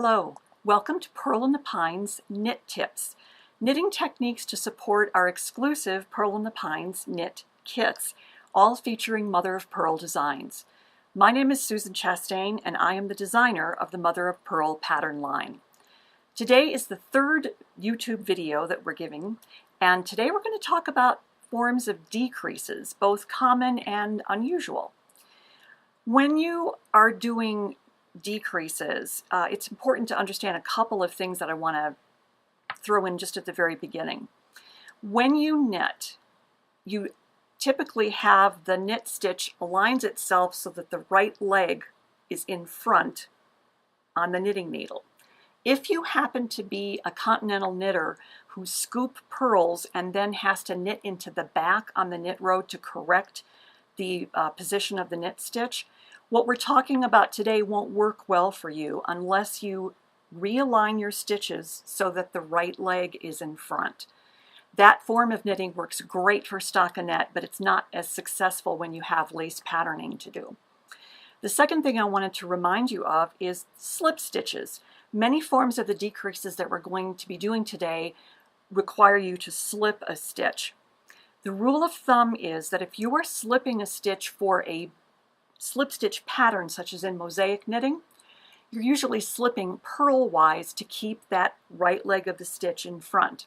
Hello, welcome to Purl in the Pines Knit Tips, knitting techniques to support our exclusive Purl in the Pines knit kits, all featuring mother of pearl designs. My name is Susan Chastain and I am the designer of the mother of pearl pattern line. Today is the third YouTube video that we're giving, and today we're going to talk about forms of decreases, both common and unusual. When you are doing decreases, it's important to understand a couple of things that I want to throw in just at the very beginning. When you knit, you typically have the knit stitch aligns itself so that the right leg is in front on the knitting needle. If you happen to be a continental knitter who scoop purls and then has to knit into the back on the knit row to correct the position of the knit stitch, what we're talking about today won't work well for you unless you realign your stitches so that the right leg is in front. That form of knitting works great for stockinette, but it's not as successful when you have lace patterning to do. The second thing I wanted to remind you of is slip stitches. Many forms of the decreases that we're going to be doing today require you to slip a stitch. The rule of thumb is that if you are slipping a stitch for a slip stitch pattern, such as in mosaic knitting, you're usually slipping purl-wise to keep that right leg of the stitch in front.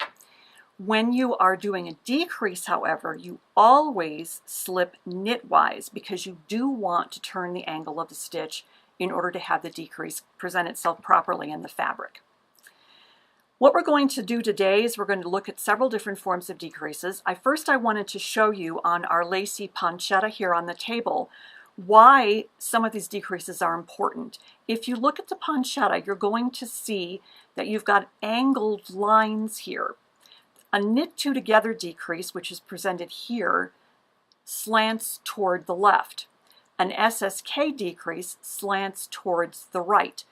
When you are doing a decrease, however, you always slip knitwise because you do want to turn the angle of the stitch in order to have the decrease present itself properly in the fabric. What we're going to do today is we're going to look at several different forms of decreases. First I wanted to show you on our Lacey Ponchette here on the table why some of these decreases are important. If you look at the pancetta, you're going to see that you've got angled lines here. A knit two together decrease, which is presented here, slants toward the left. An SSK decrease slants towards the right.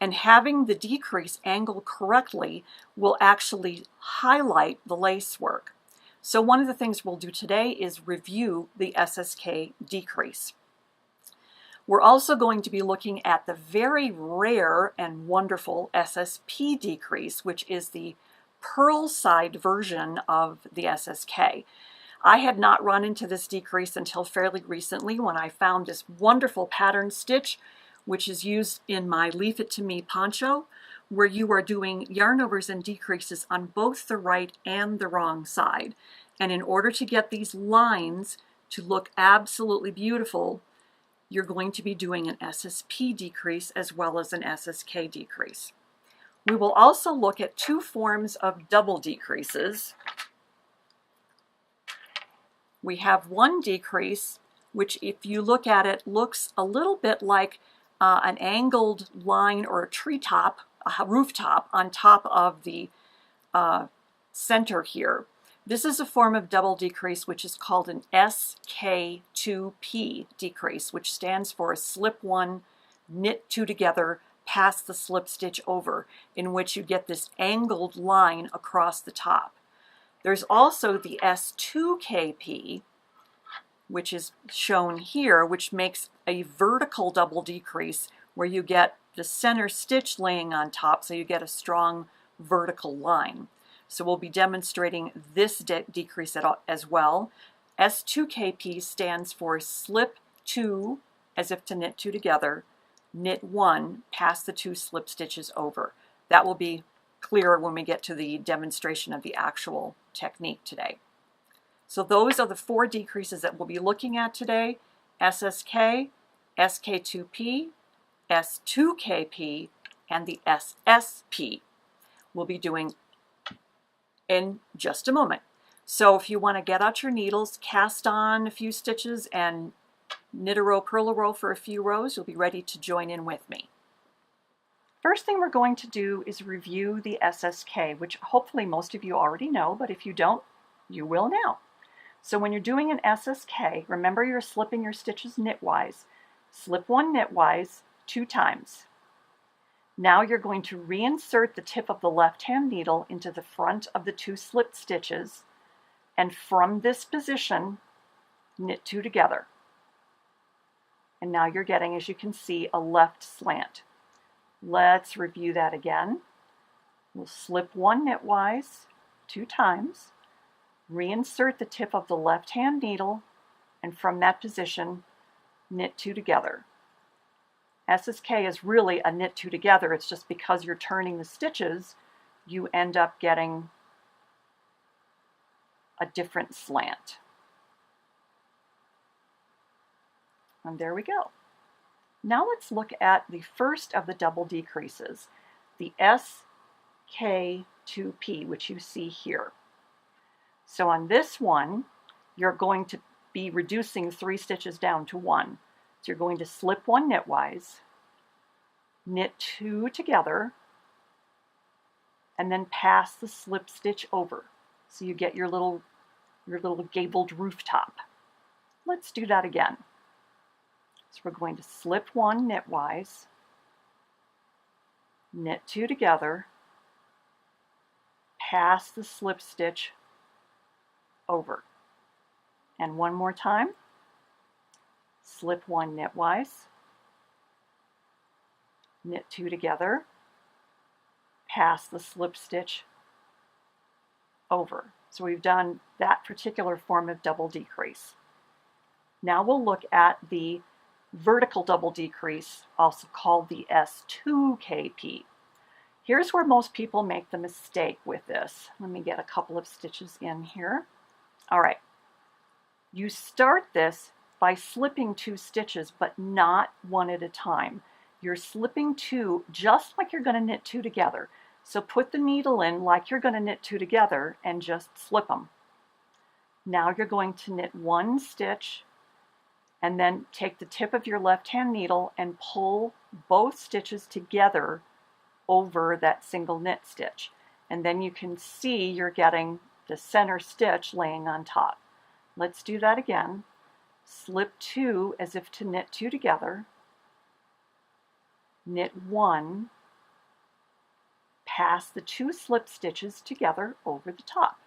And having the decrease angled correctly will actually highlight the lace work. So one of the things we'll do today is review the SSK decrease. We're also going to be looking at the very rare and wonderful SSP decrease, which is the purl side version of the SSK. I had not run into this decrease until fairly recently when I found this wonderful pattern stitch, which is used in my Leave It To Me poncho, where you are doing yarn overs and decreases on both the right and the wrong side. And in order to get these lines to look absolutely beautiful, you're going to be doing an SSP decrease as well as an SSK decrease. We will also look at two forms of double decreases. We have one decrease, which if you look at it, looks a little bit like an angled line or a treetop, a rooftop on top of the center here. This is a form of double decrease which is called an SK2P Decrease, which stands for slip one, knit two together, pass the slip stitch over, in which you get this angled line across the top. There's also the S2KP, which is shown here, which makes a vertical double decrease where you get the center stitch laying on top, so you get a strong vertical line. So we'll be demonstrating this decrease as well. S2KP stands for slip two, as if to knit two together, knit one, pass the two slip stitches over. That will be clearer when we get to the demonstration of the actual technique today. So those are the four decreases that we'll be looking at today: SSK, SK2P, S2KP, and the SSP. We'll be doing in just a moment. So if you want to get out your needles, cast on a few stitches, and knit a row, purl a row for a few rows, you'll be ready to join in with me. First thing we're going to do is review the SSK, which hopefully most of you already know, but if you don't, you will now. So when you're doing an SSK, remember you're slipping your stitches knitwise. Slip one knitwise 2 times. Now you're going to reinsert the tip of the left-hand needle into the front of the 2 slip stitches, and from this position, knit 2 together. And now you're getting, as you can see, a left slant. Let's review that again. We'll slip one knitwise 2 times, reinsert the tip of the left-hand needle, and from that position, knit 2 together. SSK is really a knit 2 together. It's just because you're turning the stitches, you end up getting a different slant. And there we go. Now let's look at the first of the double decreases, the SK2P, which you see here. So on this one, you're going to be reducing 3 stitches down to 1. So you're going to slip one knitwise, knit 2 together, and then pass the slip stitch over. So you get your little gabled rooftop. Let's do that again. So we're going to slip one knitwise, knit 2 together, pass the slip stitch over. And one more time, slip one knitwise, knit 2 together, pass the slip stitch over. So we've done that particular form of double decrease. Now we'll look at the vertical double decrease, also called the S2KP. Here's where most people make the mistake with this. Let me get a couple of stitches in here. All right, you start this by slipping 2 stitches, but not one at a time. You're slipping 2 just like you're going to knit 2 together. So put the needle in like you're going to knit 2 together and just slip them. Now you're going to knit 1 stitch and then take the tip of your left-hand needle and pull both stitches together over that single knit stitch. And then you can see you're getting the center stitch laying on top. Let's do that again. Slip 2 as if to knit 2 together, knit 1, pass the 2 slip stitches together over the top.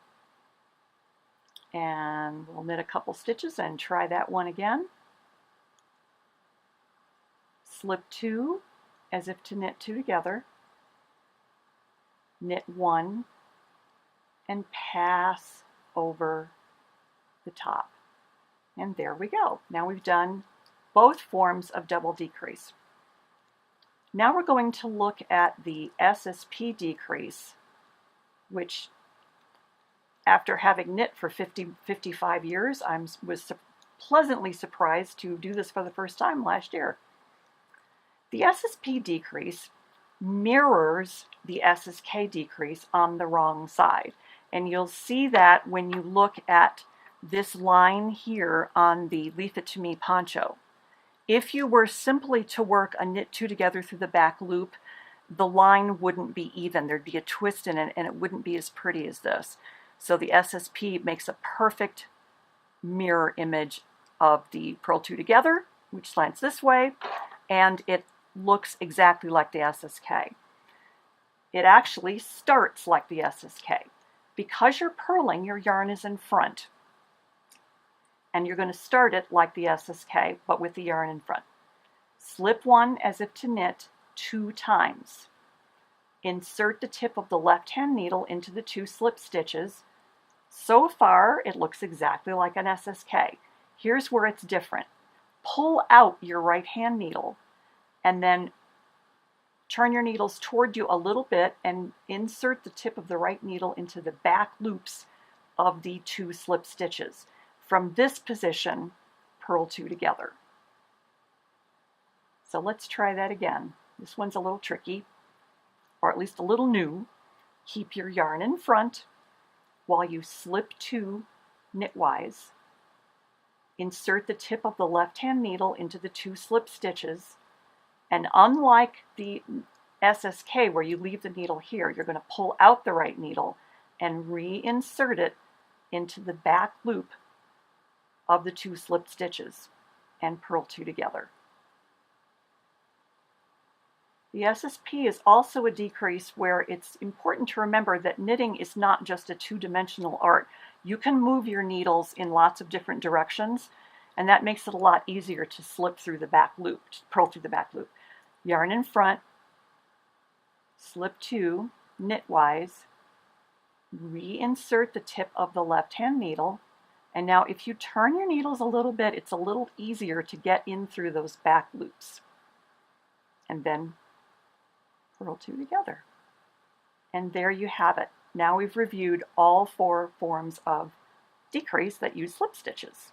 And we'll knit a couple stitches and try that one again. Slip 2 as if to knit 2 together, knit 1, and pass over the top. And there we go. Now we've done both forms of double decrease. Now we're going to look at the SSP decrease, which after having knit for 55 years, I was pleasantly surprised to do this for the first time last year. The SSP decrease mirrors the SSK decrease on the wrong side. And you'll see that when you look at this line here on the Leave It To Me poncho. If you were simply to work a knit 2 together through the back loop, the line wouldn't be even. There'd be a twist in it and it wouldn't be as pretty as this. So the SSP makes a perfect mirror image of the Purl 2 together, which slants this way, and it looks exactly like the SSK. It actually starts like the SSK. Because you're purling, your yarn is in front. And you're going to start it like the SSK, but with the yarn in front. Slip 1 as if to knit 2 times. Insert the tip of the left-hand needle into the 2 slip stitches. So far, it looks exactly like an SSK. Here's where it's different. Pull out your right-hand needle and then turn your needles toward you a little bit and insert the tip of the right needle into the back loops of the 2 slip stitches. From this position, purl 2 together. So let's try that again. This one's a little tricky, or at least a little new. Keep your yarn in front while you slip 2 knitwise. Insert the tip of the left-hand needle into the 2 slip stitches. And unlike the SSK where you leave the needle here, you're going to pull out the right needle and reinsert it into the back loop of the 2 slip stitches and purl 2 together. The SSP is also a decrease where it's important to remember that knitting is not just a 2-dimensional art. You can move your needles in lots of different directions, and that makes it a lot easier to slip through the back loop, to purl through the back loop. Yarn in front, slip 2, knitwise, reinsert the tip of the left-hand needle, and now if you turn your needles a little bit, it's a little easier to get in through those back loops. And then purl 2 together. And there you have it. Now we've reviewed all 4 forms of decrease that use slip stitches.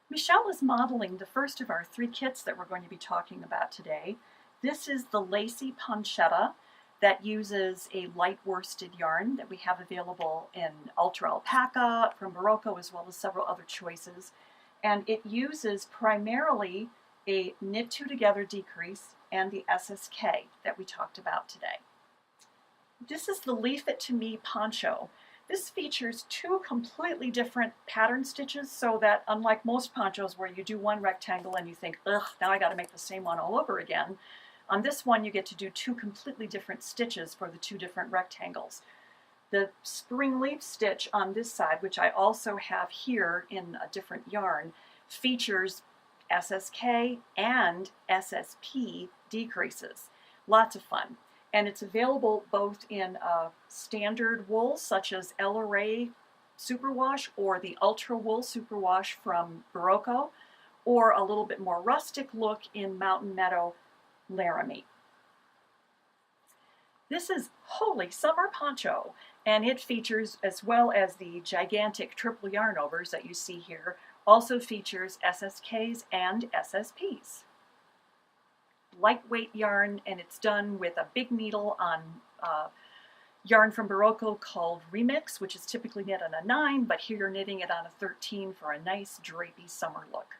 Michelle is modeling the first of our 3 kits that we're going to be talking about today. This is the Lacey Ponchette that uses a light worsted yarn that we have available in Ultra Alpaca from Barocco, as well as several other choices. And it uses primarily a knit 2 together decrease and the SSK that we talked about today. This is the Leave It to Me poncho. This features 2 completely different pattern stitches, so that unlike most ponchos where you do one rectangle and you think, ugh, now I got to make the same one all over again, on this one you get to do 2 completely different stitches for the 2 different rectangles. The spring leaf stitch on this side, which I also have here in a different yarn, features SSK and SSP decreases. Lots of fun. And it's available both in standard wool, such as LRA Superwash or the Ultra Wool Superwash from Barocco, or a little bit more rustic look in Mountain Meadow Laramie. This is Holey Summer Poncho, and it features, as well as the gigantic triple yarn overs that you see here, also features SSKs and SSPs. Lightweight yarn, and it's done with a big needle on yarn from Barocco called Remix, which is typically knit on a 9, but here you're knitting it on a 13 for a nice drapey summer look.